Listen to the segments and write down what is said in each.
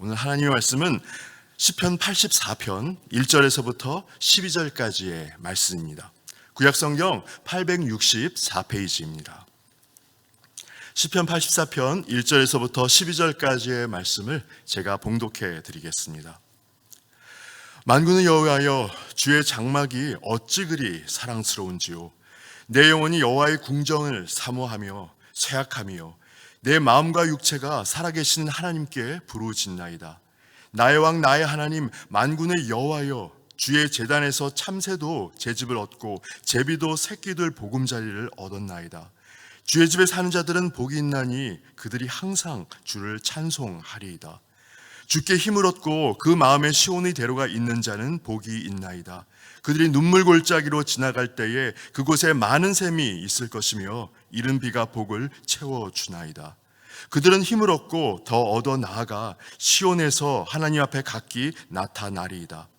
오늘 하나님의 말씀은 시편 84편 1절에서부터 12절까지의 말씀입니다. 구약성경 864페이지입니다. 시편 84편 1절에서부터 12절까지의 말씀을 제가 봉독해 드리겠습니다. 만군의 여호와여, 주의 장막이 어찌 그리 사랑스러운지요. 내 영혼이 여호와의 궁정을 사모하며 쇠약하며 내 마음과 육체가 살아계신 하나님께 부르짖나이다. 나의 왕 나의 하나님 만군의 여호와여, 주의 제단에서 참새도 제집을 얻고 제비도 새끼들 보금자리를 얻었나이다. 주의 집에 사는 자들은 복이 있나니 그들이 항상 주를 찬송하리이다. 주께 힘을 얻고 그 마음에 시온의 대로가 있는 자는 복이 있나이다. 그들이 눈물 골짜기로 지나갈 때에 그곳에 많은 샘이 있을 것이며 이른 비가 복을 채워주나이다. 그들은 힘을 얻고 더 얻어 나아가 시온에서 하나님 앞에 각기 나타나리이다.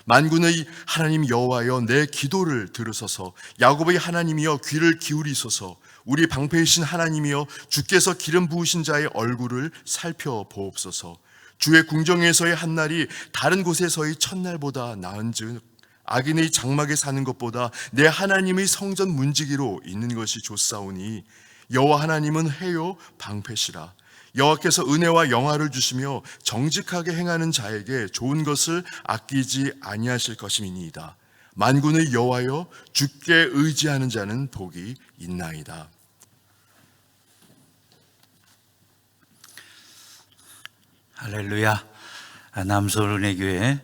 만군의 하나님 여호와여, 내 기도를 들으소서. 야곱의 하나님이여, 귀를 기울이소서. 우리 방패이신 하나님이여, 주께서 기름 부으신 자의 얼굴을 살펴보옵소서. 주의 궁정에서의 한날이 다른 곳에서의 첫날보다 나은즉 악인의 장막에 사는 것보다 내 하나님의 성전 문지기로 있는 것이 좋사오니 여호와 하나님은 해요 방패시라. 여호와께서 은혜와 영화를 주시며 정직하게 행하는 자에게 좋은 것을 아끼지 아니하실 것임이니이다. 만군의 여호와여, 주께 의지하는 자는 복이 있나이다. 할렐루야. 남서울은혜교회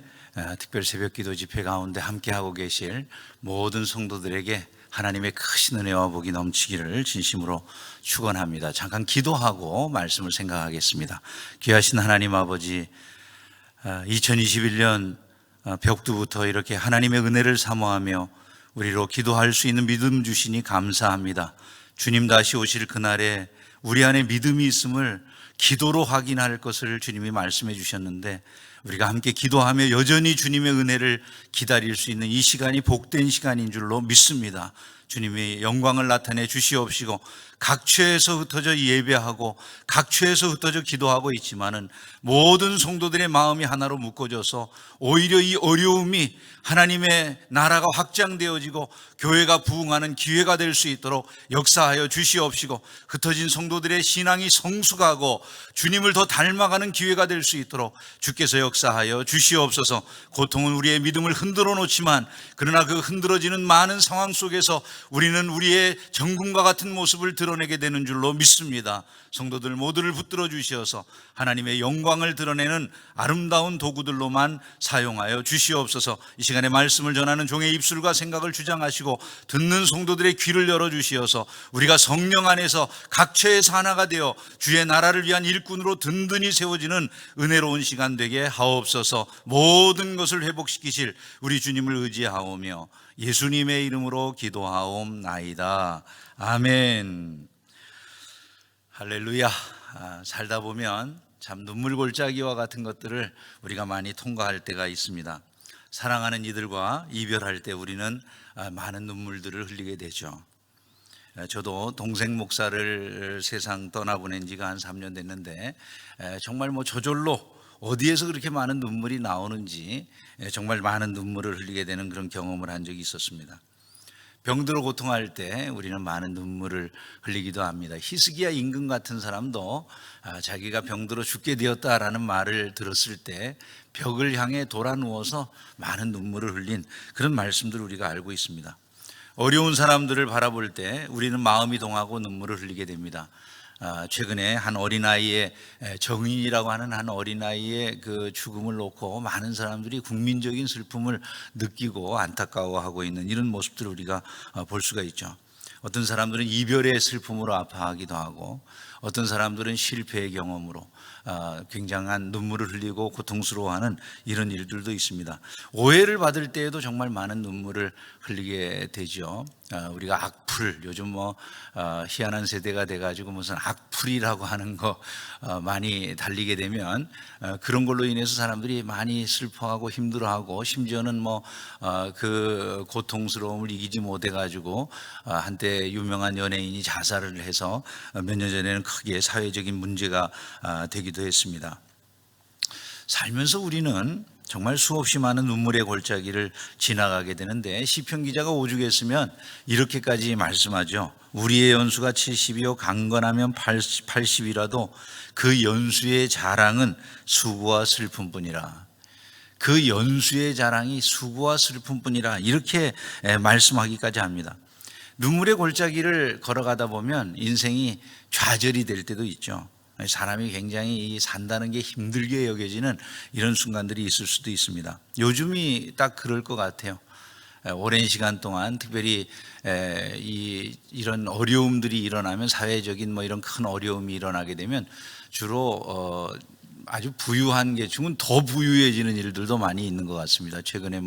특별 새벽기도 집회 가운데 함께하고 계실 모든 성도들에게 하나님의 크신 은혜와 복이 넘치기를 진심으로 축원합니다. 잠깐 기도하고 말씀을 생각하겠습니다. 귀하신 하나님 아버지, 2021년 벽두부터 이렇게 하나님의 은혜를 사모하며 우리로 기도할 수 있는 믿음 주시니 감사합니다. 주님 다시 오실 그날에 우리 안에 믿음이 있음을 기도로 확인할 것을 주님이 말씀해 주셨는데, 우리가 함께 기도하며 여전히 주님의 은혜를 기다릴 수 있는 이 시간이 복된 시간인 줄로 믿습니다. 주님이 영광을 나타내 주시옵시고, 각처에서 흩어져 예배하고 각처에서 흩어져 기도하고 있지만은 모든 성도들의 마음이 하나로 묶어져서 오히려 이 어려움이 하나님의 나라가 확장되어지고 교회가 부흥하는 기회가 될 수 있도록 역사하여 주시옵시고, 흩어진 성도들의 신앙이 성숙하고 주님을 더 닮아가는 기회가 될 수 있도록 주께서 역사하여 주시옵소서. 고통은 우리의 믿음을 흔들어 놓지만 그러나 그 흔들어지는 많은 상황 속에서 우리는 우리의 정금과 같은 모습을 드러내게 되는 줄로 믿습니다. 성도들 모두를 붙들어 주시어서 하나님의 영광을 드러내는 아름다운 도구들로만 사용하여 주시옵소서. 이 시간에 말씀을 전하는 종의 입술과 생각을 주장하시고 듣는 성도들의 귀를 열어주시어서 우리가 성령 안에서 각처에서 하나가 되어 주의 나라를 위한 일꾼으로 든든히 세워지는 은혜로운 시간 되게 하옵소서. 모든 것을 회복시키실 우리 주님을 의지하오며 예수님의 이름으로 기도하옵나이다. 아멘. 할렐루야. 살다 보면 참 눈물 골짜기와 같은 것들을 우리가 많이 통과할 때가 있습니다. 사랑하는 이들과 이별할 때 우리는 많은 눈물들을 흘리게 되죠. 저도 동생 목사를 세상 떠나보낸 지가 한 3년 됐는데 정말 저절로 어디에서 그렇게 많은 눈물이 나오는지 정말 많은 눈물을 흘리게 되는 그런 경험을 한 적이 있었습니다. 병들어 고통할 때 우리는 많은 눈물을 흘리기도 합니다. 히스기야 임금 같은 사람도 자기가 병들어 죽게 되었다라는 말을 들었을 때 벽을 향해 돌아 누워서 많은 눈물을 흘린 그런 말씀들을 우리가 알고 있습니다. 어려운 사람들을 바라볼 때 우리는 마음이 동하고 눈물을 흘리게 됩니다. 최근에 한 어린아이의 정인이라고 하는 한 어린아이의 그 죽음을 놓고 많은 사람들이 국민적인 슬픔을 느끼고 안타까워하고 있는 이런 모습들을 우리가 볼 수가 있죠. 어떤 사람들은 이별의 슬픔으로 아파하기도 하고 어떤 사람들은 실패의 경험으로 굉장한 눈물을 흘리고 고통스러워하는 이런 일들도 있습니다. 오해를 받을 때에도 정말 많은 눈물을 흘리게 되죠. 우리가 악플, 요즘 희한한 세대가 돼가지고 무슨 악플이라고 하는 거 많이 달리게 되면 그런 걸로 인해서 사람들이 많이 슬퍼하고 힘들어하고 심지어는 그 고통스러움을 이기지 못해가지고 한때 유명한 연예인이 자살을 해서 몇 년 전에는 크게 사회적인 문제가 되기도 했습니다. 살면서 우리는 정말 수없이 많은 눈물의 골짜기를 지나가게 되는데 시편 기자가 오죽했으면 이렇게까지 말씀하죠. 우리의 연수가 70이요 강건하면 80이라도 그 연수의 자랑은 수고와 슬픔뿐이라. 그 연수의 자랑이 수고와 슬픔뿐이라 이렇게 말씀하기까지 합니다. 눈물의 골짜기를 걸어가다 보면 인생이 좌절이 될 때도 있죠. 사람이 굉장히 산다는 게 힘들게 여겨지는 이런 순간들이 있을 수도 있습니다. 요즘이 딱 그럴 것 같아요. 오랜 시간 동안 특별히 이런 어려움들이 일어나면 사회적인 이런 큰 어려움이 일어나게 되면 주로 아주 부유한 계층은 더 부유해지는 일들도 많이 있는 것 같습니다. 최근에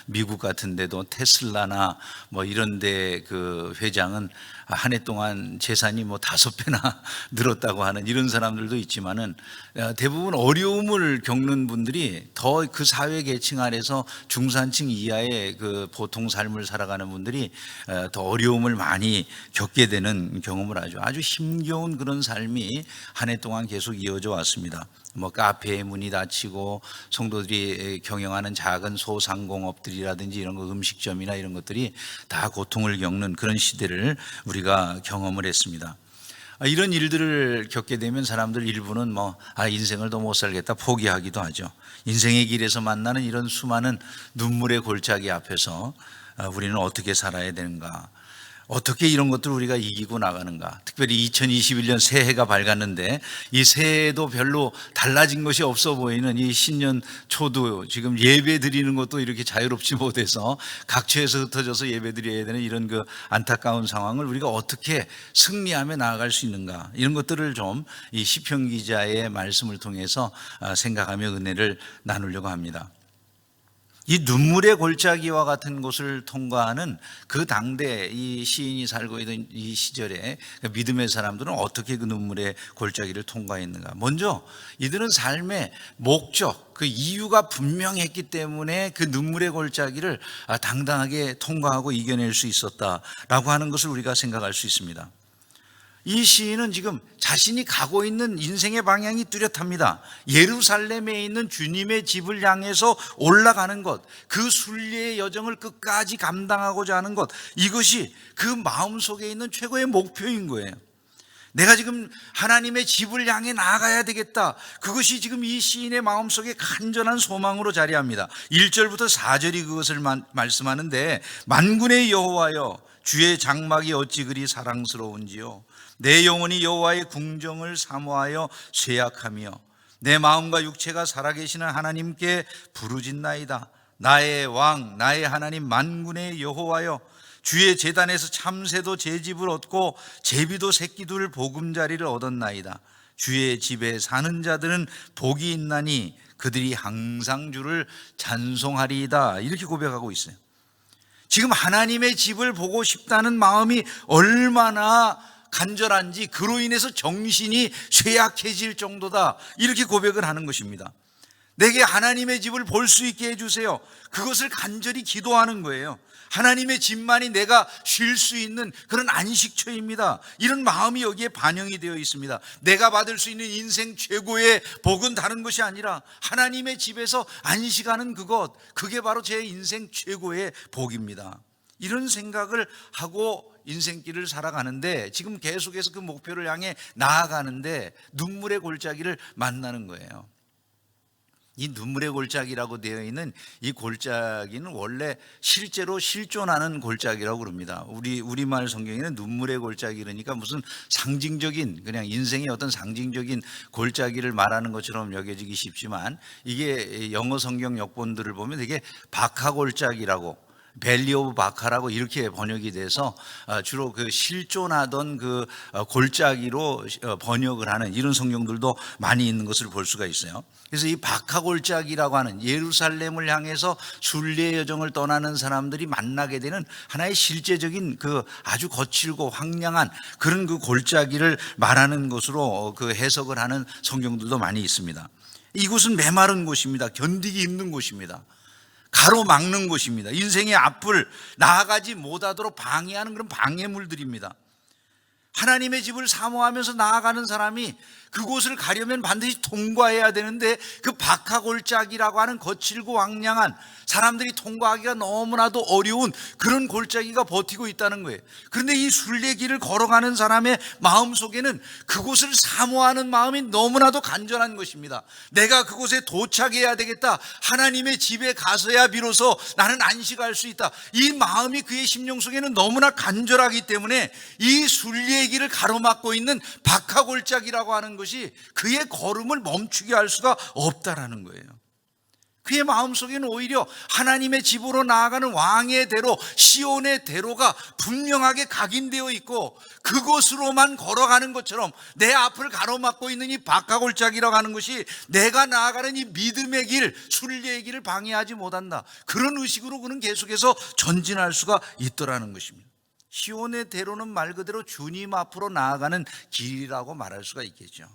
미국 같은 데도 테슬라나 이런 데 그 회장은 한 해 동안 재산이 5배나 늘었다고 하는 이런 사람들도 있지만은 대부분 어려움을 겪는 분들이 더 그 사회 계층 아래서 중산층 이하의 그 보통 삶을 살아가는 분들이 더 어려움을 많이 겪게 되는 경험을 하죠. 아주 힘겨운 그런 삶이 한 해 동안 계속 이어져 왔습니다. 카페의 문이 닫히고 성도들이 경영하는 작은 소상공업들이라든지 이런 거 음식점이나 이런 것들이 다 고통을 겪는 그런 시대를 우리가 경험을 했습니다. 이런 일들을 겪게 되면 사람들 일부는 인생을 더 못 살겠다 포기하기도 하죠. 인생의 길에서 만나는 이런 수많은 눈물의 골짜기 앞에서 우리는 어떻게 살아야 되는가? 어떻게 이런 것들을 우리가 이기고 나가는가? 특별히 2021년 새해가 밝았는데 이 새해도 별로 달라진 것이 없어 보이는 이 신년 초도 지금 예배 드리는 것도 이렇게 자유롭지 못해서 각처에서 흩어져서 예배 드려야 되는 이런 그 안타까운 상황을 우리가 어떻게 승리하며 나아갈 수 있는가? 이런 것들을 좀 이 시편 기자의 말씀을 통해서 생각하며 은혜를 나누려고 합니다. 이 눈물의 골짜기와 같은 곳을 통과하는 그 당대 이 시인이 살고 있던 이 시절에 믿음의 사람들은 어떻게 그 눈물의 골짜기를 통과했는가? 먼저 이들은 삶의 목적, 그 이유가 분명했기 때문에 그 눈물의 골짜기를 당당하게 통과하고 이겨낼 수 있었다라고 하는 것을 우리가 생각할 수 있습니다. 이 시인은 지금 자신이 가고 있는 인생의 방향이 뚜렷합니다. 예루살렘에 있는 주님의 집을 향해서 올라가는 것, 그 순례의 여정을 끝까지 감당하고자 하는 것, 이것이 그 마음속에 있는 최고의 목표인 거예요. 내가 지금 하나님의 집을 향해 나아가야 되겠다. 그것이 지금 이 시인의 마음속에 간절한 소망으로 자리합니다. 1절부터 4절이 그것을 말씀하는데, 만군의 여호와여, 주의 장막이 어찌 그리 사랑스러운지요. 내 영혼이 여호와의 궁정을 사모하여 쇠약하며 내 마음과 육체가 살아계시는 하나님께 부르짖나이다. 나의 왕, 나의 하나님 만군의 여호와여, 주의 제단에서 참새도 제 집을 얻고 제비도 새끼둘 보금자리를 얻었나이다. 주의 집에 사는 자들은 복이 있나니 그들이 항상 주를 찬송하리이다. 이렇게 고백하고 있어요. 지금 하나님의 집을 보고 싶다는 마음이 얼마나 간절한지 그로 인해서 정신이 쇠약해질 정도다, 이렇게 고백을 하는 것입니다. 내게 하나님의 집을 볼 수 있게 해주세요. 그것을 간절히 기도하는 거예요. 하나님의 집만이 내가 쉴 수 있는 그런 안식처입니다. 이런 마음이 여기에 반영이 되어 있습니다. 내가 받을 수 있는 인생 최고의 복은 다른 것이 아니라 하나님의 집에서 안식하는 그것, 그게 바로 제 인생 최고의 복입니다. 이런 생각을 하고 인생길을 살아가는데 지금 계속해서 그 목표를 향해 나아가는데 눈물의 골짜기를 만나는 거예요. 이 눈물의 골짜기라고 되어 있는 이 골짜기는 원래 실제로 실존하는 골짜기라고 그럽니다. 우리말 성경에는 눈물의 골짜기 그러니까 무슨 상징적인, 그냥 인생의 어떤 상징적인 골짜기를 말하는 것처럼 여겨지기 쉽지만, 이게 영어 성경 역본들을 보면 되게 박하골짜기라고, 밸리 오브 바카라고 이렇게 번역이 돼서 주로 그 실존하던 그 골짜기로 번역을 하는 이런 성경들도 많이 있는 것을 볼 수가 있어요. 그래서 이 바카골짜기라고 하는 예루살렘을 향해서 순례 여정을 떠나는 사람들이 만나게 되는 하나의 실제적인 그 아주 거칠고 황량한 그런 그 골짜기를 말하는 것으로 그 해석을 하는 성경들도 많이 있습니다. 이곳은 메마른 곳입니다. 견디기 힘든 곳입니다. 가로막는 곳입니다. 인생의 앞을 나아가지 못하도록 방해하는 그런 방해물들입니다. 하나님의 집을 사모하면서 나아가는 사람이 그곳을 가려면 반드시 통과해야 되는데 그 박하골짜기라고 하는 거칠고 왕량한 사람들이 통과하기가 너무나도 어려운 그런 골짜기가 버티고 있다는 거예요. 그런데 이 순례길을 걸어가는 사람의 마음속에는 그곳을 사모하는 마음이 너무나도 간절한 것입니다. 내가 그곳에 도착해야 되겠다. 하나님의 집에 가서야 비로소 나는 안식할 수 있다. 이 마음이 그의 심령 속에는 너무나 간절하기 때문에 이 순례길을 가로막고 있는 박하골짜기라고 하는 것이 그의 걸음을 멈추게 할 수가 없다라는 거예요. 그의 마음속에는 오히려 하나님의 집으로 나아가는 왕의 대로, 시온의 대로가 분명하게 각인되어 있고 그곳으로만 걸어가는 것처럼 내 앞을 가로막고 있는 이 박하골짜기라고 하는 것이 내가 나아가는 이 믿음의 길, 순례의 길을 방해하지 못한다. 그런 의식으로 그는 계속해서 전진할 수가 있더라는 것입니다. 시온의 대로는 말 그대로 주님 앞으로 나아가는 길이라고 말할 수가 있겠죠.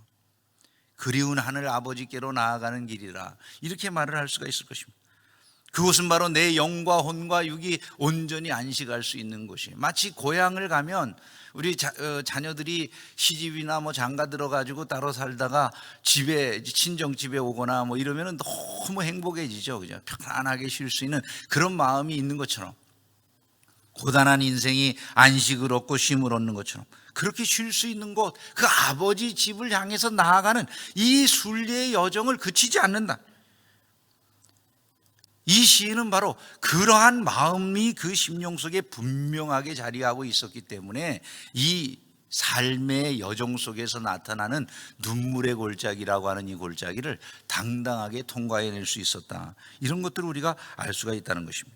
그리운 하늘 아버지께로 나아가는 길이라, 이렇게 말을 할 수가 있을 것입니다. 그곳은 바로 내 영과 혼과 육이 온전히 안식할 수 있는 곳이에요. 마치 고향을 가면 우리 자녀들이 시집이나 뭐 장가 들어가지고 따로 살다가 집에, 친정집에 오거나 뭐 이러면 너무 행복해지죠. 그죠? 편안하게 쉴 수 있는 그런 마음이 있는 것처럼, 고단한 인생이 안식을 얻고 쉼을 얻는 것처럼 그렇게 쉴 수 있는 곳, 그 아버지 집을 향해서 나아가는 이 순례의 여정을 그치지 않는다. 이 시인은 바로 그러한 마음이 그 심령 속에 분명하게 자리하고 있었기 때문에 이 삶의 여정 속에서 나타나는 눈물의 골짜기라고 하는 이 골짜기를 당당하게 통과해낼 수 있었다. 이런 것들을 우리가 알 수가 있다는 것입니다.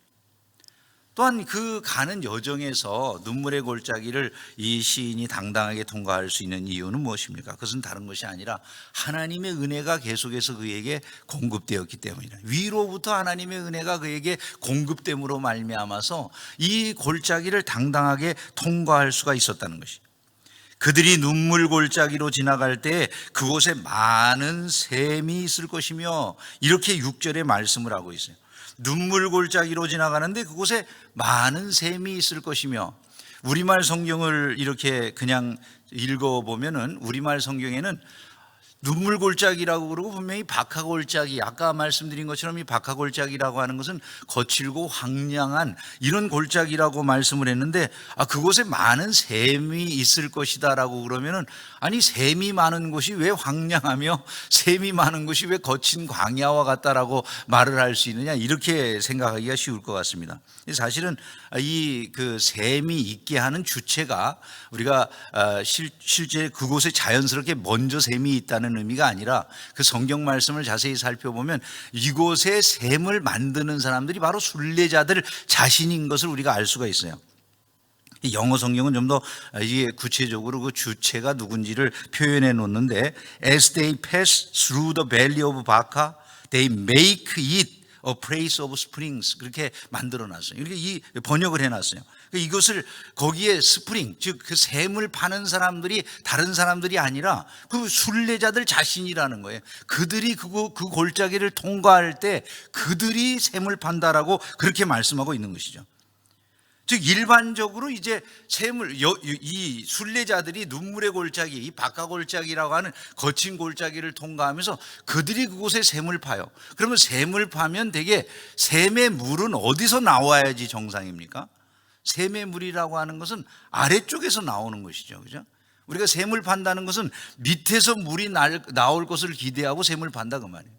또한 그 가는 여정에서 눈물의 골짜기를 이 시인이 당당하게 통과할 수 있는 이유는 무엇입니까? 그것은 다른 것이 아니라 하나님의 은혜가 계속해서 그에게 공급되었기 때문이다. 위로부터 하나님의 은혜가 그에게 공급됨으로 말미암아서 이 골짜기를 당당하게 통과할 수가 있었다는 것이. 그들이 눈물 골짜기로 지나갈 때 그곳에 많은 샘이 있을 것이며, 이렇게 6절에 말씀을 하고 있어요. 눈물 골짜기로 지나가는데 그곳에 많은 샘이 있을 것이며, 우리말 성경을 이렇게 그냥 읽어보면은 우리말 성경에는 눈물 골짜기라고 그러고 분명히 박하골짜기, 아까 말씀드린 것처럼 이 박하골짜기라고 하는 것은 거칠고 황량한 이런 골짜기라고 말씀을 했는데, 그곳에 많은 샘이 있을 것이다 라고 그러면은, 아니 샘이 많은 곳이 왜 황량하며 샘이 많은 곳이 왜 거친 광야와 같다라고 말을 할 수 있느냐, 이렇게 생각하기가 쉬울 것 같습니다. 사실은 이 그 샘이 있게 하는 주체가 우리가 실제 그곳에 자연스럽게 먼저 샘이 있다는 의미가 아니라, 그 성경 말씀을 자세히 살펴보면 이곳에 샘을 만드는 사람들이 바로 순례자들 자신인 것을 우리가 알 수가 있어요. 영어 성경은 좀 더 구체적으로 그 주체가 누군지를 표현해 놓는데, As they pass through the valley of Baca, they make it a place of springs, 그렇게 만들어 놨어요. 이렇게 이 번역을 해놨어요. 이것을 거기에 스프링, 즉 그 샘을 파는 사람들이 다른 사람들이 아니라 그 순례자들 자신이라는 거예요. 그들이 그 골짜기를 통과할 때 그들이 샘을 판다라고 그렇게 말씀하고 있는 것이죠. 즉 일반적으로 이제 이 순례자들이 눈물의 골짜기, 이 박하골짜기라고 하는 거친 골짜기를 통과하면서 그들이 그곳에 샘을 파요. 그러면 샘을 파면 되게 샘의 물은 어디서 나와야지 정상입니까? 샘의 물이라고 하는 것은 아래쪽에서 나오는 것이죠. 그죠? 우리가 샘을 판다는 것은 밑에서 물이 나올 것을 기대하고 샘을 판다 그 말이에요.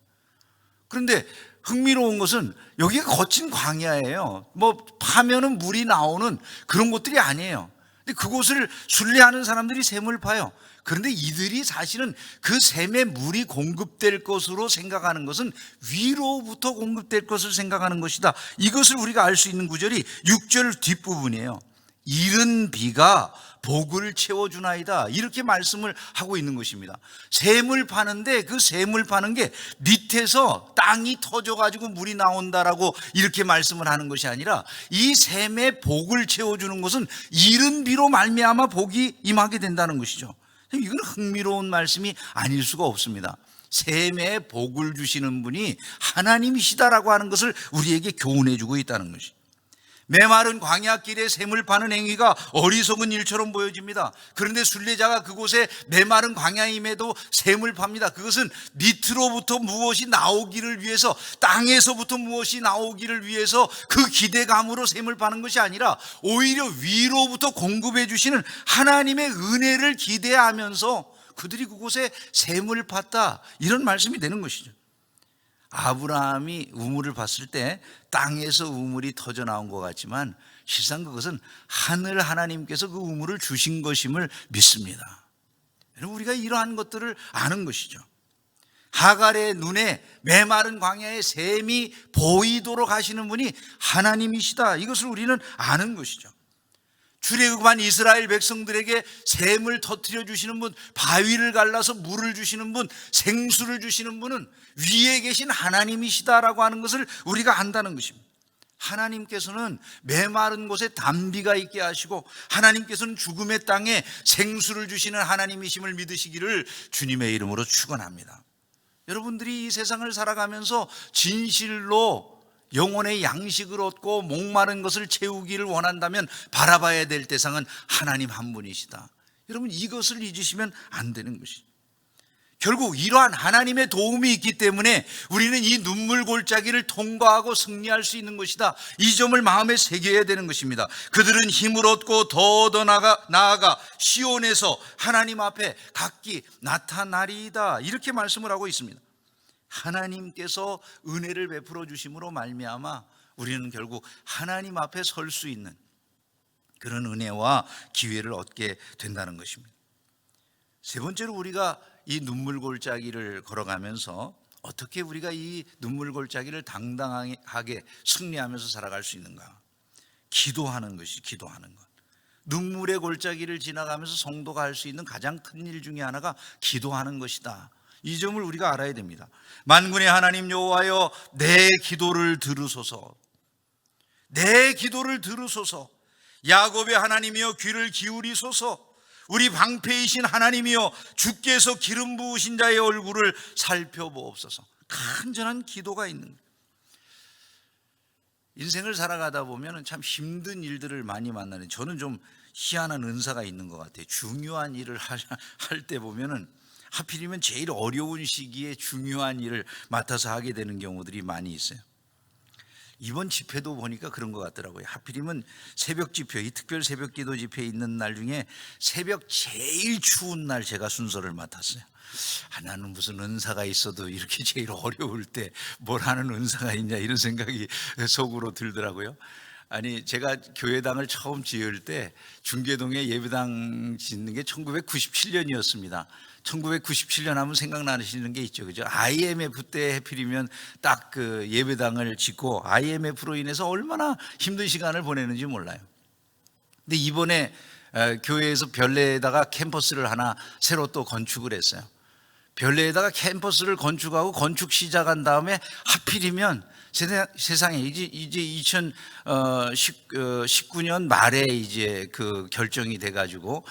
그런데 흥미로운 것은 여기가 거친 광야예요. 뭐 파면은 물이 나오는 그런 곳들이 아니에요. 근데 그곳을 순례하는 사람들이 샘을 파요. 그런데 이들이 사실은 그 샘에 물이 공급될 것으로 생각하는 것은 위로부터 공급될 것을 생각하는 것이다. 이것을 우리가 알 수 있는 구절이 6절 뒷부분이에요. 이른 비가 복을 채워주나이다, 이렇게 말씀을 하고 있는 것입니다. 샘을 파는데 그 샘을 파는 게 밑에서 땅이 터져가지고 물이 나온다라고 이렇게 말씀을 하는 것이 아니라, 이 샘에 복을 채워주는 것은 이른 비로 말미암아 복이 임하게 된다는 것이죠. 이건 흥미로운 말씀이 아닐 수가 없습니다. 샘에 복을 주시는 분이 하나님이시다라고 하는 것을 우리에게 교훈해 주고 있다는 것이. 메마른 광야길에 샘을 파는 행위가 어리석은 일처럼 보여집니다. 그런데 순례자가 그곳에 메마른 광야임에도 샘을 팝니다. 그것은 밑으로부터 무엇이 나오기를 위해서, 땅에서부터 무엇이 나오기를 위해서 그 기대감으로 샘을 파는 것이 아니라 오히려 위로부터 공급해 주시는 하나님의 은혜를 기대하면서 그들이 그곳에 샘을 팠다, 이런 말씀이 되는 것이죠. 아브라함이 우물을 봤을 때 땅에서 우물이 터져 나온 것 같지만 실상 그것은 하늘 하나님께서 그 우물을 주신 것임을 믿습니다. 우리가 이러한 것들을 아는 것이죠. 하갈의 눈에 메마른 광야의 샘이 보이도록 하시는 분이 하나님이시다, 이것을 우리는 아는 것이죠. 출애굽한 이스라엘 백성들에게 샘을 터뜨려 주시는 분, 바위를 갈라서 물을 주시는 분, 생수를 주시는 분은 위에 계신 하나님이시다라고 하는 것을 우리가 안다는 것입니다. 하나님께서는 메마른 곳에 담비가 있게 하시고 하나님께서는 죽음의 땅에 생수를 주시는 하나님이심을 믿으시기를 주님의 이름으로 축원합니다. 여러분들이 이 세상을 살아가면서 진실로 영혼의 양식을 얻고 목마른 것을 채우기를 원한다면 바라봐야 될 대상은 하나님 한 분이시다. 여러분, 이것을 잊으시면 안 되는 것이죠. 결국 이러한 하나님의 도움이 있기 때문에 우리는 이 눈물 골짜기를 통과하고 승리할 수 있는 것이다, 이 점을 마음에 새겨야 되는 것입니다. 그들은 힘을 얻고 더 나아가 시온에서 하나님 앞에 각기 나타나리이다, 이렇게 말씀을 하고 있습니다. 하나님께서 은혜를 베풀어 주심으로 말미암아 우리는 결국 하나님 앞에 설 수 있는 그런 은혜와 기회를 얻게 된다는 것입니다. 세 번째로, 우리가 이 눈물 골짜기를 걸어가면서 어떻게 우리가 이 눈물 골짜기를 당당하게 승리하면서 살아갈 수 있는가? 기도하는 것이, 기도하는 것. 눈물의 골짜기를 지나가면서 성도가 할 수 있는 가장 큰 일 중에 하나가 기도하는 것이다, 이 점을 우리가 알아야 됩니다. 만군의 하나님 여호와여, 내 기도를 들으소서. 내 기도를 들으소서. 야곱의 하나님이여, 귀를 기울이소서. 우리 방패이신 하나님이여, 주께서 기름 부으신 자의 얼굴을 살펴보옵소서. 간절한 기도가 있는 거예요. 인생을 살아가다 보면 참 힘든 일들을 많이 만나는, 저는 좀 희한한 은사가 있는 것 같아요. 중요한 일을 할 때 보면은 하필이면 제일 어려운 시기에 중요한 일을 맡아서 하게 되는 경우들이 많이 있어요. 이번 집회도 보니까 그런 것 같더라고요. 하필이면 새벽 집회, 이 특별 새벽 기도 집회 있는 날 중에 새벽 제일 추운 날 제가 순서를 맡았어요. 나는 무슨 은사가 있어도 이렇게 제일 어려울 때 뭘 하는 은사가 있냐, 이런 생각이 속으로 들더라고요. 아니, 제가 교회당을 처음 지을 때 중계동에 예배당 짓는 게 1997년이었습니다. 1997년 하면 생각나시는 게 있죠, 그죠? IMF 때 해필이면 딱 그 예배당을 짓고 IMF로 인해서 얼마나 힘든 시간을 보내는지 몰라요. 근데 이번에 교회에서 별내에다가 캠퍼스를 하나 새로 또 건축을 했어요. 별내에다가 캠퍼스를 건축하고 건축 시작한 다음에 하필이면 세상에 이제 2019년 말에 이제 그 결정이 돼가지고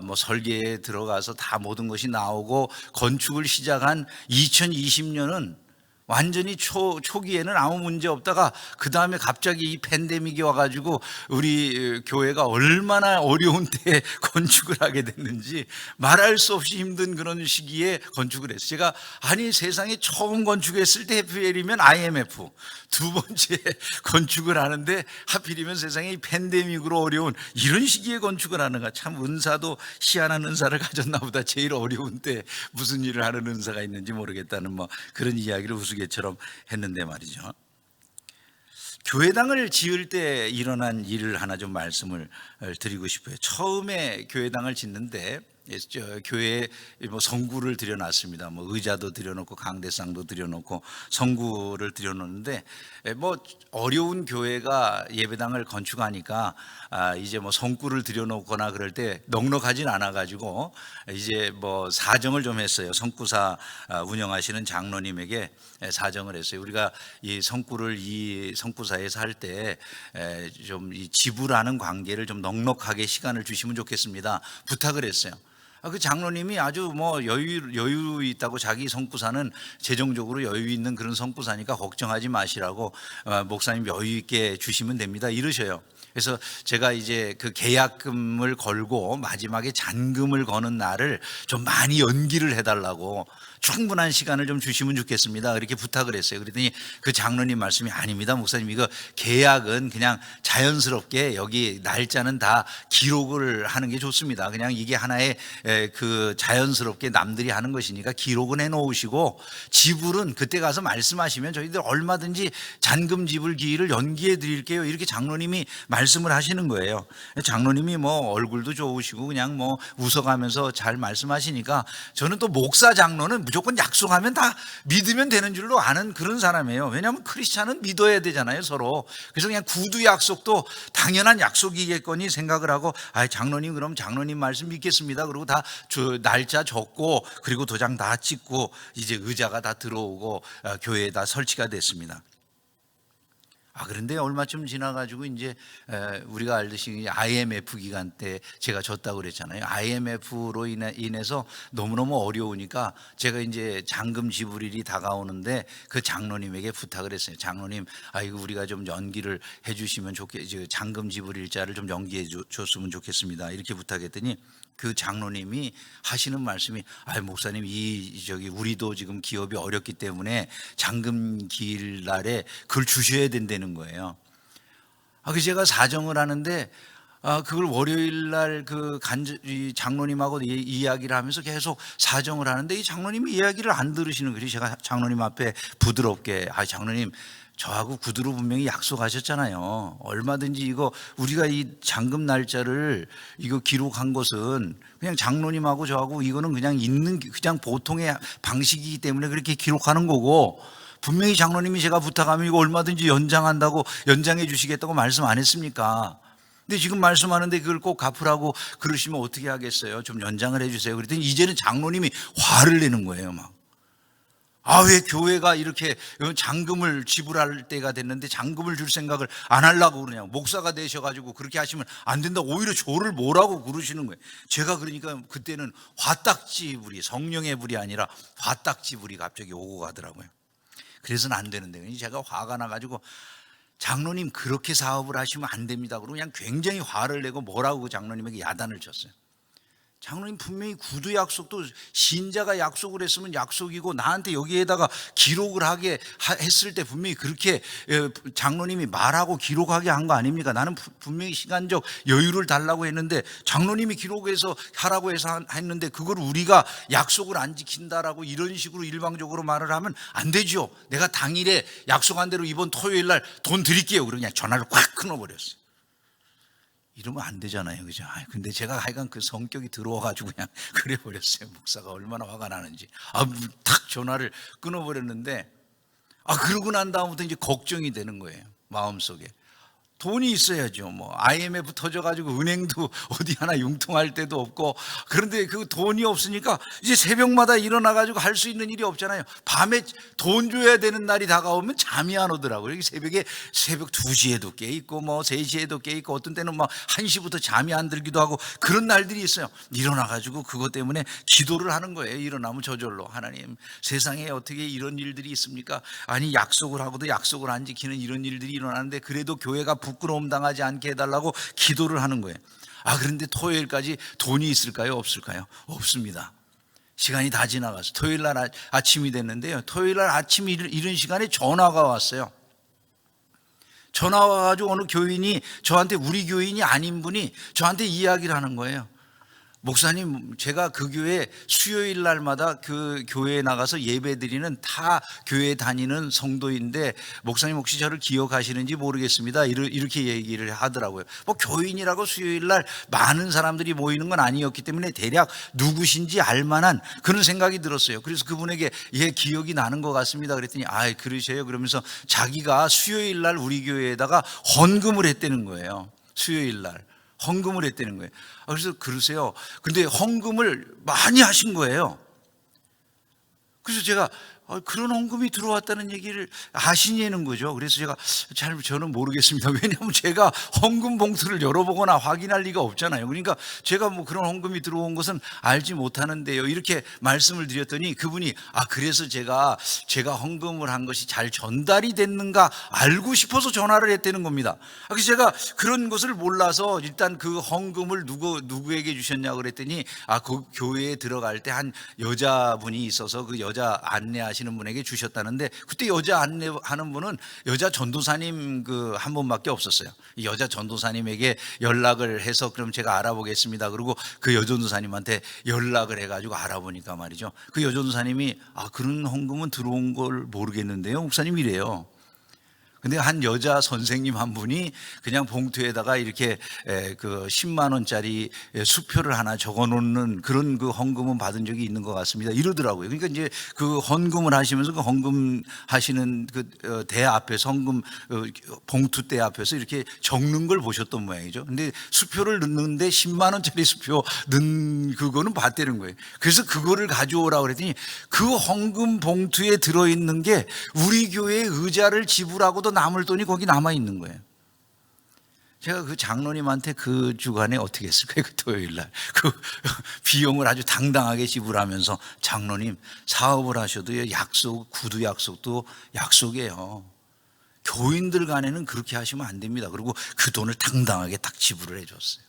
뭐 설계에 들어가서 다 모든 것이 나오고 건축을 시작한 2020년은 완전히 초기에는 아무 문제 없다가 그 다음에 갑자기 이 팬데믹이 와가지고 우리 교회가 얼마나 어려운 때에 건축을 하게 됐는지 말할 수 없이 힘든 그런 시기에 건축을 했어요. 제가 아니, 세상에 처음 건축했을 때 해피엘이면 IMF, 두 번째 건축을 하는데 하필이면 세상에 이 팬데믹으로 어려운 이런 시기에 건축을 하는가. 참 은사도 희한한 은사를 가졌나 보다. 제일 어려운 때 무슨 일을 하는 은사가 있는지 모르겠다는 뭐 그런 이야기를 우스개처럼 했는데 말이죠. 교회당을 지을 때 일어난 일을 하나 좀 말씀을 드리고 싶어요. 처음에 교회당을 짓는데 교회에 뭐 성구를 들여놨습니다. 뭐 의자도 들여놓고 강대상도 들여놓고 성구를 들여놓는데, 뭐 어려운 교회가 예배당을 건축하니까 이제 뭐 성구를 들여놓거나 그럴 때 넉넉하진 않아가지고 이제 뭐 사정을 좀 했어요. 성구사 운영하시는 장로님에게 사정을 했어요. 우리가 이 성구를 이 성구사에서 할 때 좀 이 지불하는 관계를 좀 넉넉하게 시간을 주시면 좋겠습니다, 부탁을 했어요. 그 장로님이 아주 뭐 여유 있다고, 자기 성구사는 재정적으로 여유 있는 그런 성구사니까 걱정하지 마시라고, 목사님 여유 있게 주시면 됩니다, 이러셔요. 그래서 제가 이제 그 계약금을 걸고 마지막에 잔금을 거는 날을 좀 많이 연기를 해달라고, 충분한 시간을 좀 주시면 좋겠습니다, 이렇게 부탁을 했어요. 그랬더니 그 장로님 말씀이, 아닙니다 목사님, 이거 계약은 그냥 자연스럽게 여기 날짜는 다 기록을 하는 게 좋습니다. 그냥 이게 하나의 그 자연스럽게 남들이 하는 것이니까 기록은 해놓으시고, 지불은 그때 가서 말씀하시면 저희들 얼마든지 잔금 지불 기일을 연기해 드릴게요, 이렇게 장로님이 말씀을 하시는 거예요. 장로님이 뭐 얼굴도 좋으시고 그냥 뭐 웃어가면서 잘 말씀하시니까, 저는 또 목사 장로는 무조건 약속하면 다 믿으면 되는 줄로 아는 그런 사람이에요. 왜냐하면 크리스찬은 믿어야 되잖아요, 서로. 그래서 그냥 구두 약속도 당연한 약속이겠거니 생각을 하고, 장로님 그럼 장로님 말씀 믿겠습니다, 그리고 다 날짜 적고, 그리고 도장 다 찍고, 이제 의자가 다 들어오고 교회에 다 설치가 됐습니다. 그런데 얼마쯤 지나가지고 이제 우리가 알듯이 IMF 기간 때 제가 졌다고 그랬잖아요. IMF로 인해서 너무너무 어려우니까 제가 이제 잔금 지불일이 다가오는데 그 장로님에게 부탁을 했어요. 장로님, 이거 우리가 좀 연기를 해주시면 잔금 지불 일자를 좀 연기해 줬으면 좋겠습니다, 이렇게 부탁했더니 그 장로님이 하시는 말씀이, 목사님, 우리도 지금 기업이 어렵기 때문에 잔금 기일 날에 그걸 주셔야 된다는 거예요. 그래서 제가 사정을 하는데, 그걸 월요일 날 이 장로님하고 이야기를 하면서 계속 사정을 하는데, 이 장로님이 이야기를 안 들으시는 거예요. 제가 장로님 앞에 부드럽게, 장로님, 저하고 구두로 분명히 약속하셨잖아요. 얼마든지 이거 우리가 이 잔금 날짜를 이거 기록한 것은 그냥 장로님하고 저하고 이거는 그냥 그냥 보통의 방식이기 때문에 그렇게 기록하는 거고, 분명히 장로님이 제가 부탁하면 이거 얼마든지 연장해 주시겠다고 말씀 안 했습니까? 근데 지금 말씀하는데 그걸 꼭 갚으라고 그러시면 어떻게 하겠어요? 좀 연장을 해 주세요. 그랬더니 이제는 장로님이 화를 내는 거예요, 막. 왜 교회가 이렇게 잔금을 지불할 때가 됐는데 잔금을 줄 생각을 안 하려고 그러냐고. 목사가 되셔가지고 그렇게 하시면 안 된다, 오히려 저를 뭐라고 그러시는 거예요. 제가 그러니까 그때는 화딱지불이, 성령의 불이 아니라 화딱지불이 갑자기 오고 가더라고요. 그래서는 안 되는데, 제가 화가 나가지고, 장로님 그렇게 사업을 하시면 안 됩니다, 그러고 그냥 굉장히 화를 내고 뭐라고 장로님에게 야단을 쳤어요. 장로님 분명히 구두 약속도 신자가 약속을 했으면 약속이고, 나한테 여기에다가 기록을 하게 했을 때 분명히 그렇게 장로님이 말하고 기록하게 한 거 아닙니까? 나는 분명히 시간적 여유를 달라고 했는데 장로님이 기록해서 하라고 해서 했는데 그걸 우리가 약속을 안 지킨다라고 이런 식으로 일방적으로 말을 하면 안 되죠. 내가 당일에 약속한 대로 이번 토요일 날 돈 드릴게요, 그러고 그냥 전화를 확 끊어버렸어요. 이러면 안 되잖아요, 그죠? 근데 제가 하여간 그 성격이 들어와가지고 그냥 그래 버렸어요. 목사가 얼마나 화가 나는지. 탁 전화를 끊어버렸는데, 그러고 난 다음부터 이제 걱정이 되는 거예요, 마음속에. 돈이 있어야죠. 뭐 IMF 터져가지고 은행도 어디 하나 융통할 데도 없고, 그런데 그 돈이 없으니까 이제 새벽마다 일어나가지고 할 수 있는 일이 없잖아요. 밤에 돈 줘야 되는 날이 다가오면 잠이 안 오더라고요. 여기 새벽 2시에도 깨 있고 뭐 3시에도 깨 있고, 어떤 때는 막 1시부터 잠이 안 들기도 하고 그런 날들이 있어요. 일어나가지고 그것 때문에 기도를 하는 거예요. 일어나면 저절로, 하나님, 세상에 어떻게 이런 일들이 있습니까? 아니, 약속을 하고도 약속을 안 지키는 이런 일들이 일어나는데 그래도 교회가 부끄러움 당하지 않게 해달라고 기도를 하는 거예요. 그런데 토요일까지 돈이 있을까요, 없을까요? 없습니다. 시간이 다 지나가서 토요일 날 아침이 됐는데요, 토요일 날 아침 이른 시간에 전화가 왔어요. 전화 와가지고 어느 교인이 저한테, 우리 교인이 아닌 분이 저한테 이야기를 하는 거예요. 목사님, 제가 그 교회 수요일 날마다 그 교회에 나가서 예배 드리는 타 교회 다니는 성도인데, 목사님 혹시 저를 기억하시는지 모르겠습니다, 이렇게 얘기를 하더라고요. 뭐 교인이라고 수요일 날 많은 사람들이 모이는 건 아니었기 때문에 대략 누구신지 알만한 그런 생각이 들었어요. 그래서 그분에게 기억이 나는 것 같습니다 그랬더니, 그러셔요, 그러면서 자기가 수요일 날 우리 교회에다가 헌금을 했다는 거예요. 수요일 날 헌금을 했다는 거예요. 그래서 그러세요. 근데 헌금을 많이 하신 거예요. 그래서 제가 그런 헌금이 들어왔다는 얘기를 아시냐는 거죠. 그래서 제가 저는 모르겠습니다. 왜냐하면 제가 헌금 봉투를 열어보거나 확인할 리가 없잖아요. 그러니까 제가 뭐 그런 헌금이 들어온 것은 알지 못하는데요. 이렇게 말씀을 드렸더니 그분이 그래서 제가 헌금을 한 것이 잘 전달이 됐는가 알고 싶어서 전화를 했다는 겁니다. 그래서 제가 그런 것을 몰라서 일단 그 헌금을 누구에게 주셨냐고 그랬더니 그 교회에 들어갈 때 한 여자분이 있어서 그 여자 안내하시는 분에게 주셨다는데, 그때 여자 안내하는 분은 여자 전도사님 한 분밖에 없었어요. 이 여자 전도사님에게 연락을 해서 그럼 제가 알아보겠습니다. 그리고 그 여전도사님한테 연락을 해가지고 알아보니까 말이죠, 그 여전도사님이 그런 헌금은 들어온 걸 모르겠는데요, 목사님 이래요. 근데 한 여자 선생님 한 분이 그냥 봉투에다가 이렇게 그 10만 원짜리 수표를 하나 적어 놓는 그런 그 헌금은 받은 적이 있는 것 같습니다, 이러더라고요. 그러니까 이제 그 헌금을 하시면서 그 헌금 하시는 그 대 앞에서, 헌금 봉투 대 앞에서 이렇게 적는 걸 보셨던 모양이죠. 근데 수표를 넣는데 10만 원짜리 수표 넣는 그거는 봤다는 거예요. 그래서 그거를 가져오라고 그랬더니 그 헌금 봉투에 들어있는 게 우리 교회의 의자를 지불하고도 남을 돈이 거기 남아 있는 거예요. 제가 그 장로님한테 그 주간에 어떻게 했을까요? 그 토요일날 그 비용을 아주 당당하게 지불하면서, 장로님 사업을 하셔도요, 구두 약속도 약속이에요. 교인들 간에는 그렇게 하시면 안 됩니다. 그리고 그 돈을 당당하게 딱 지불을 해줬어요.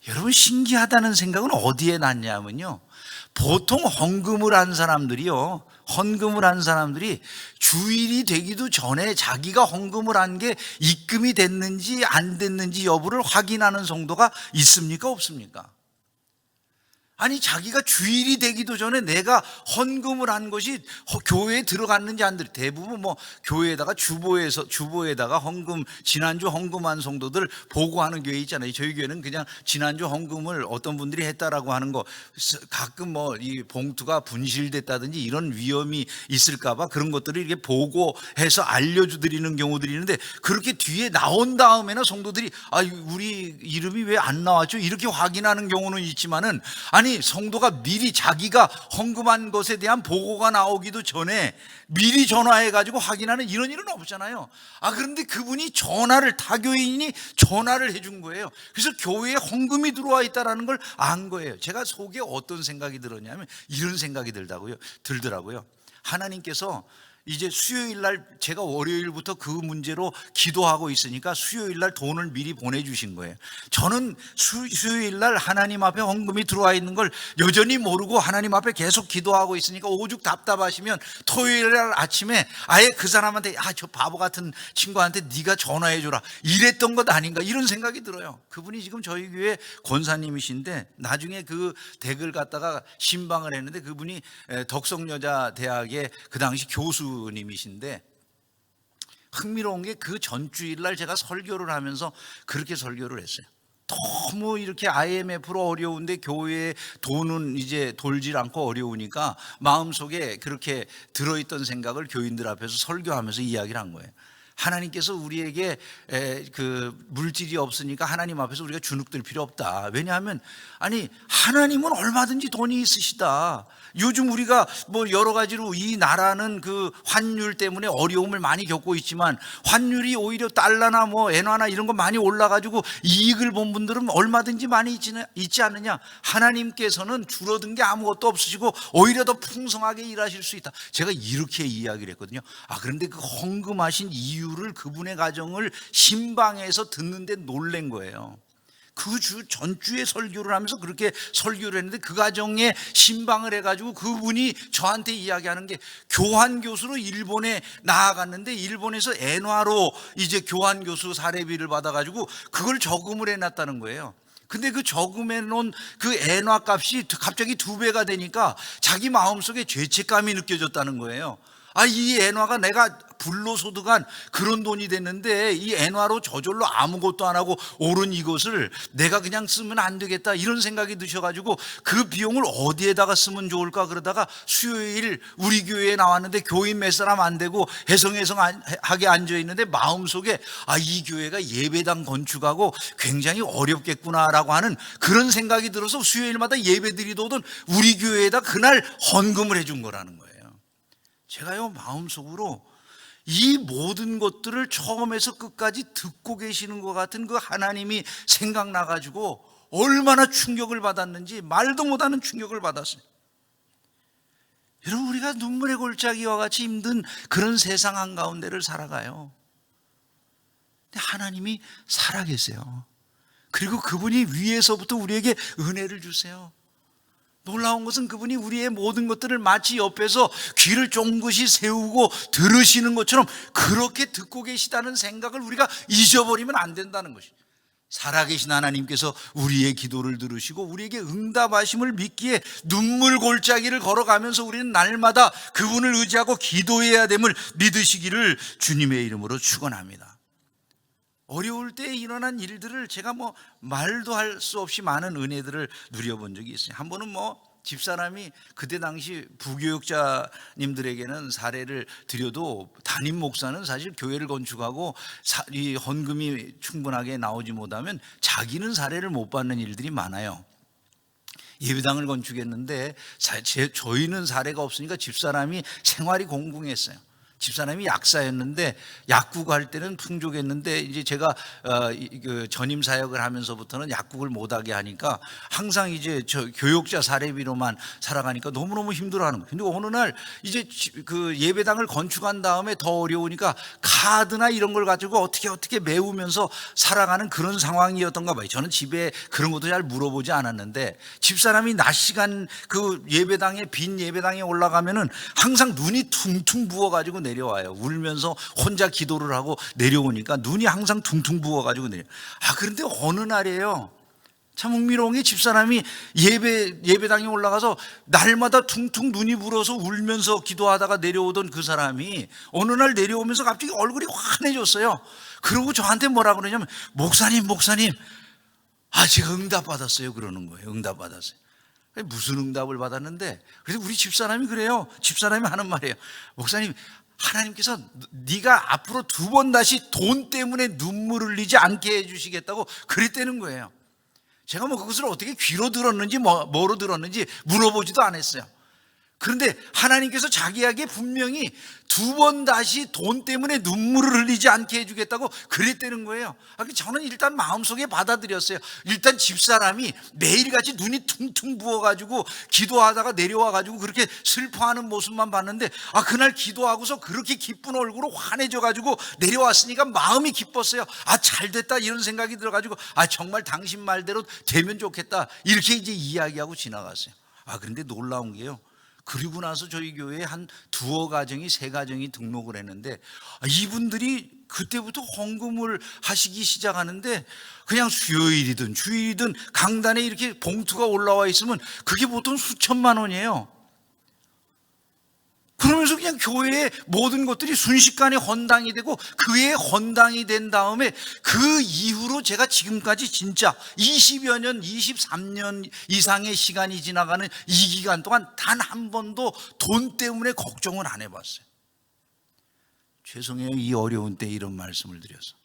여러분, 신기하다는 생각은 어디에 났냐면요, 보통 헌금을 한 사람들이 주일이 되기도 전에 자기가 헌금을 한 게 입금이 됐는지 안 됐는지 여부를 확인하는 성도가 있습니까, 없습니까? 아니, 자기가 주일이 되기도 전에 내가 헌금을 한 것이 교회에 들어갔는지 안 들어갔는지, 대부분 뭐 교회에다가 주보에다가 헌금, 지난주 헌금한 성도들 보고하는 교회 있잖아요. 저희 교회는 그냥 지난주 헌금을 어떤 분들이 했다라고 하는 거, 가끔 뭐 이 봉투가 분실됐다든지 이런 위험이 있을까봐 그런 것들을 이렇게 보고해서 알려드리는 경우들이 있는데, 그렇게 뒤에 나온 다음에나 성도들이 우리 이름이 왜 안 나왔죠? 이렇게 확인하는 경우는 있지만은, 아니, 성도가 미리 자기가 헌금한 것에 대한 보고가 나오기도 전에 미리 전화해가지고 확인하는 이런 일은 없잖아요. 그런데 그분이 타교인이 전화를 해준 거예요. 그래서 교회에 헌금이 들어와 있다는 걸 안 거예요. 제가 속에 어떤 생각이 들었냐면 이런 생각이 들더라고요. 하나님께서 이제 수요일 날, 제가 월요일부터 그 문제로 기도하고 있으니까 수요일 날 돈을 미리 보내주신 거예요. 저는 수요일 날 하나님 앞에 헌금이 들어와 있는 걸 여전히 모르고 하나님 앞에 계속 기도하고 있으니까 오죽 답답하시면 토요일 날 아침에 아예 그 사람한테 저 바보 같은 친구한테 네가 전화해 줘라 이랬던 것 아닌가, 이런 생각이 들어요. 그분이 지금 저희 교회 권사님이신데, 나중에 그 댁을 갖다가 신방을 했는데, 그분이 덕성여자대학의 그 당시 교수님이신데, 흥미로운 게 그 전주일날 제가 설교를 하면서 그렇게 설교를 했어요. 너무 이렇게 IMF로 어려운데 교회에 돈은 이제 돌질 않고 어려우니까 마음속에 그렇게 들어있던 생각을 교인들 앞에서 설교하면서 이야기를 한 거예요. 하나님께서 우리에게 그 물질이 없으니까 하나님 앞에서 우리가 주눅들 필요 없다. 왜냐하면 하나님은 얼마든지 돈이 있으시다. 요즘 우리가 뭐 여러 가지로 이 나라는 그 환율 때문에 어려움을 많이 겪고 있지만, 환율이 오히려 달러나 뭐 엔화나 이런 거 많이 올라가지고 이익을 본 분들은 얼마든지 많이 있지 않느냐. 하나님께서는 줄어든 게 아무것도 없으시고 오히려 더 풍성하게 일하실 수 있다. 제가 이렇게 이야기를 했거든요. 그런데 그 헌금하신 이유를, 그분의 가정을 신방에서 듣는데 놀란 거예요. 그 전주에 설교를 하면서 그렇게 설교를 했는데, 그 가정에 신방을 해가지고 그분이 저한테 이야기하는 게, 교환교수로 일본에 나아갔는데 일본에서 엔화로 이제 교환교수 사례비를 받아가지고 그걸 저금을 해놨다는 거예요. 근데 그 저금해 놓은 그 엔화 값이 갑자기 2배가 되니까 자기 마음속에 죄책감이 느껴졌다는 거예요. 이 엔화가 내가 불로소득한 그런 돈이 됐는데, 이 엔화로 저절로 아무것도 안 하고 오른 이것을 내가 그냥 쓰면 안 되겠다, 이런 생각이 드셔가지고 그 비용을 어디에다가 쓰면 좋을까 그러다가 수요일 우리 교회에 나왔는데 교인 몇 사람 안 되고 해성해성하게 앉아있는데 마음속에 이 교회가 예배당 건축하고 굉장히 어렵겠구나라고 하는 그런 생각이 들어서 수요일마다 예배 드리다 오던 우리 교회에다 그날 헌금을 해준 거라는 거예요. 제가요 마음속으로 이 모든 것들을 처음에서 끝까지 듣고 계시는 것 같은 그 하나님이 생각나가지고 얼마나 충격을 받았는지 말도 못하는 충격을 받았어요. 여러분, 우리가 눈물의 골짜기와 같이 힘든 그런 세상 한가운데를 살아가요. 근데 하나님이 살아계세요. 그리고 그분이 위에서부터 우리에게 은혜를 주세요. 놀라운 것은 그분이 우리의 모든 것들을 마치 옆에서 귀를 쫑긋이 세우고 들으시는 것처럼 그렇게 듣고 계시다는 생각을 우리가 잊어버리면 안 된다는 것이죠. 살아계신 하나님께서 우리의 기도를 들으시고 우리에게 응답하심을 믿기에 눈물 골짜기를 걸어가면서 우리는 날마다 그분을 의지하고 기도해야 됨을 믿으시기를 주님의 이름으로 축원합니다. 어려울 때 일어난 일들을 제가 말도 할 수 없이 많은 은혜들을 누려본 적이 있어요. 한 번은 집사람이 그때 당시 부교육자님들에게는 사례를 드려도 담임 목사는 사실 교회를 건축하고 이 헌금이 충분하게 나오지 못하면 자기는 사례를 못 받는 일들이 많아요. 예배당을 건축했는데 저희는 사례가 없으니까 집사람이 생활이 공공했어요. 집사람이 약사였는데 약국 할 때는 풍족했는데 이제 제가 전임 사역을 하면서부터는 약국을 못하게 하니까 항상 이제 저 교육자 사례비로만 살아가니까 너무너무 힘들어하는 거예요. 근데 어느 날 이제 그 예배당을 건축한 다음에 더 어려우니까 카드나 이런 걸 가지고 어떻게 메우면서 살아가는 그런 상황이었던가 봐요. 저는 집에 그런 것도 잘 물어보지 않았는데 집사람이 낮 시간 그 예배당에 빈 예배당에 올라가면은 항상 눈이 퉁퉁 부어가지고 내려와요. 울면서 혼자 기도를 하고 내려오니까 눈이 항상 퉁퉁 부어가지고 내려. 그런데 어느 날이에요. 참 흥미로운 게 집사람이 예배당에 올라가서 날마다 퉁퉁 눈이 불어서 울면서 기도하다가 내려오던 그 사람이 어느 날 내려오면서 갑자기 얼굴이 환해졌어요. 그러고 저한테 뭐라 그러냐면 목사님 제가 응답받았어요 그러는 거예요. 응답받았어요. 무슨 응답을 받았는데 그래서 우리 집사람이 그래요. 집사람이 하는 말이에요. 목사님, 하나님께서 네가 앞으로 2번 다시 돈 때문에 눈물 흘리지 않게 해주시겠다고 그랬다는 거예요. 제가 그것을 어떻게 귀로 들었는지 뭐로 들었는지 물어보지도 않았어요. 그런데 하나님께서 자기에게 분명히 2번 다시 돈 때문에 눈물을 흘리지 않게 해주겠다고 그랬다는 거예요. 저는 일단 마음속에 받아들였어요. 일단 집사람이 매일같이 눈이 퉁퉁 부어가지고 기도하다가 내려와가지고 그렇게 슬퍼하는 모습만 봤는데 그날 기도하고서 그렇게 기쁜 얼굴로 환해져가지고 내려왔으니까 마음이 기뻤어요. 잘됐다 이런 생각이 들어가지고 정말 당신 말대로 되면 좋겠다 이렇게 이제 이야기하고 지나갔어요. 그런데 놀라운 게요. 그리고 나서 저희 교회에 한 2가정이 3가정이 등록을 했는데 이분들이 그때부터 헌금을 하시기 시작하는데 그냥 수요일이든 주일이든 강단에 이렇게 봉투가 올라와 있으면 그게 보통 수천만 원이에요. 그러면서 그냥 교회의 모든 것들이 순식간에 헌당이 되고 그의 헌당이 된 다음에 그 이후로 제가 지금까지 진짜 20여 년, 23년 이상의 시간이 지나가는 이 기간 동안 단 한 번도 돈 때문에 걱정을 안 해봤어요. 죄송해요. 이 어려운 때 이런 말씀을 드려서.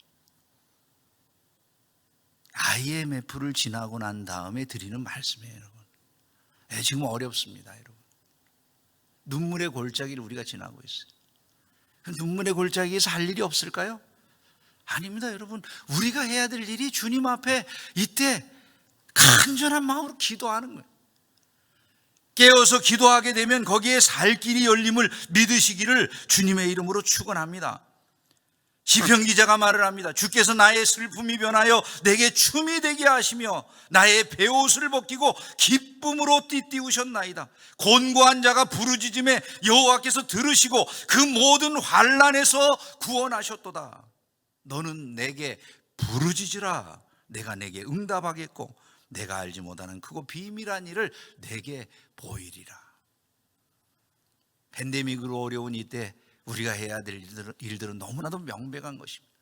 IMF를 지나고 난 다음에 드리는 말씀이에요, 여러분. 지금 어렵습니다, 여러분. 눈물의 골짜기를 우리가 지나고 있어요. 눈물의 골짜기에서 할 일이 없을까요? 아닙니다, 여러분. 우리가 해야 될 일이 주님 앞에 이때 간절한 마음으로 기도하는 거예요. 깨어서 기도하게 되면 거기에 살 길이 열림을 믿으시기를 주님의 이름으로 축원합니다. 시편 기자가 말을 합니다. 주께서 나의 슬픔이 변하여 내게 춤이 되게 하시며 나의 베옷을 벗기고 기쁨으로 띠띠우셨나이다. 곤고한 자가 부르짖음에 여호와께서 들으시고 그 모든 환난에서 구원하셨도다. 너는 내게 부르짖으라. 내가 내게 응답하겠고 내가 알지 못하는 크고 비밀한 일을 내게 보이리라. 팬데믹으로 어려운 이때 우리가 해야 될 일들은 너무나도 명백한 것입니다.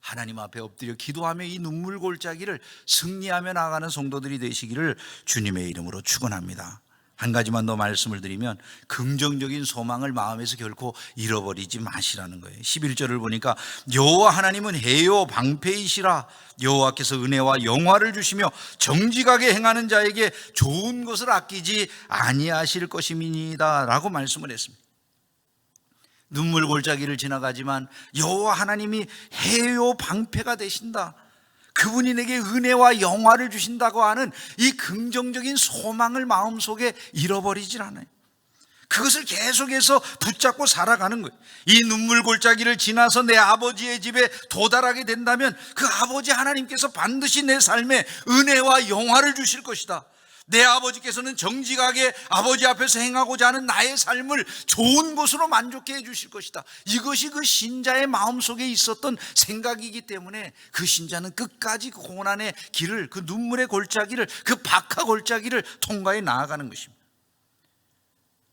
하나님 앞에 엎드려 기도하며 이 눈물 골짜기를 승리하며 나가는 성도들이 되시기를 주님의 이름으로 축원합니다. 한 가지만 더 말씀을 드리면 긍정적인 소망을 마음에서 결코 잃어버리지 마시라는 거예요. 11절을 보니까 여호와 하나님은 해요 방패이시라. 여호와께서 은혜와 영화를 주시며 정직하게 행하는 자에게 좋은 것을 아끼지 아니하실 것임이니이다 라고 말씀을 했습니다. 눈물 골짜기를 지나가지만 여호와 하나님이 해요 방패가 되신다, 그분이 내게 은혜와 영화를 주신다고 하는 이 긍정적인 소망을 마음속에 잃어버리질 않아요. 그것을 계속해서 붙잡고 살아가는 거예요. 이 눈물 골짜기를 지나서 내 아버지의 집에 도달하게 된다면 그 아버지 하나님께서 반드시 내 삶에 은혜와 영화를 주실 것이다. 내 아버지께서는 정직하게 아버지 앞에서 행하고자 하는 나의 삶을 좋은 것으로 만족해 해 주실 것이다. 이것이 그 신자의 마음속에 있었던 생각이기 때문에 그 신자는 끝까지 그 고난의 길을, 그 눈물의 골짜기를, 그 박하 골짜기를 통과해 나아가는 것입니다.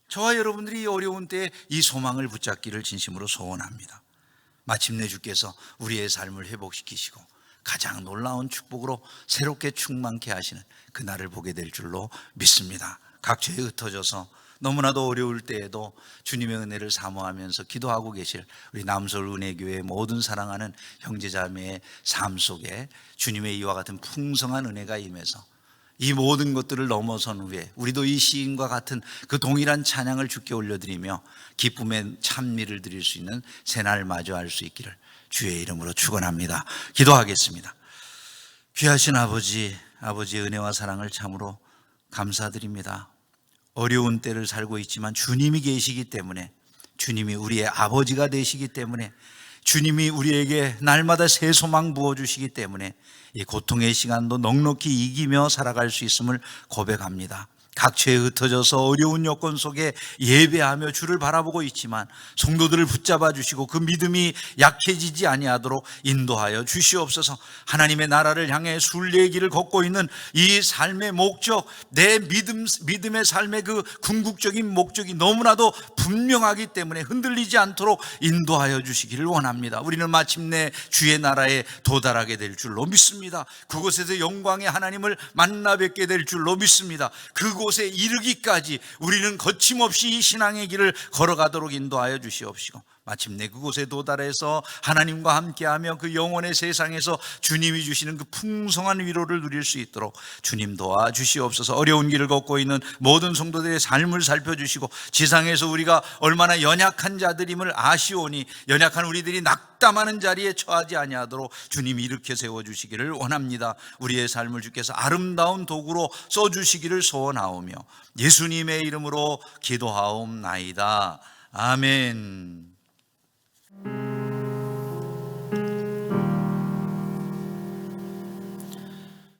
저와 여러분들이 이 어려운 때에 이 소망을 붙잡기를 진심으로 소원합니다. 마침내 주께서 우리의 삶을 회복시키시고 가장 놀라운 축복으로 새롭게 충만케 하시는 그날을 보게 될 줄로 믿습니다. 각처에 흩어져서 너무나도 어려울 때에도 주님의 은혜를 사모하면서 기도하고 계실 우리 남서울 은혜교회의 모든 사랑하는 형제자매의 삶 속에 주님의 이와 같은 풍성한 은혜가 임해서 이 모든 것들을 넘어선 후에 우리도 이 시인과 같은 그 동일한 찬양을 주께 올려드리며 기쁨의 찬미를 드릴 수 있는 새날 마주할 수 있기를 주의 이름으로 축원합니다. 기도하겠습니다. 귀하신 아버지의 은혜와 사랑을 참으로 감사드립니다. 어려운 때를 살고 있지만 주님이 계시기 때문에, 주님이 우리의 아버지가 되시기 때문에, 주님이 우리에게 날마다 새 소망 부어주시기 때문에 이 고통의 시간도 넉넉히 이기며 살아갈 수 있음을 고백합니다. 각처에 흩어져서 어려운 여건 속에 예배하며 주를 바라보고 있지만 성도들을 붙잡아 주시고 그 믿음이 약해지지 아니하도록 인도하여 주시옵소서. 하나님의 나라를 향해 순례의 길을 걷고 있는 이 삶의 목적, 내 믿음의 삶의 그 궁극적인 목적이 너무나도 분명하기 때문에 흔들리지 않도록 인도하여 주시기를 원합니다. 우리는 마침내 주의 나라에 도달하게 될 줄로 믿습니다. 그곳에서 영광의 하나님을 만나 뵙게 될 줄로 믿습니다. 그곳에 이르기까지 우리는 거침없이 이 신앙의 길을 걸어가도록 인도하여 주시옵시고 마침내 그곳에 도달해서 하나님과 함께하며 그 영혼의 세상에서 주님이 주시는 그 풍성한 위로를 누릴 수 있도록 주님 도와주시옵소서. 어려운 길을 걷고 있는 모든 성도들의 삶을 살펴주시고 지상에서 우리가 얼마나 연약한 자들임을 아시오니 연약한 우리들이 낙담하는 자리에 처하지 아니하도록 주님이 일으켜 세워주시기를 원합니다. 우리의 삶을 주께서 아름다운 도구로 써주시기를 소원하오며 예수님의 이름으로 기도하옵나이다. 아멘.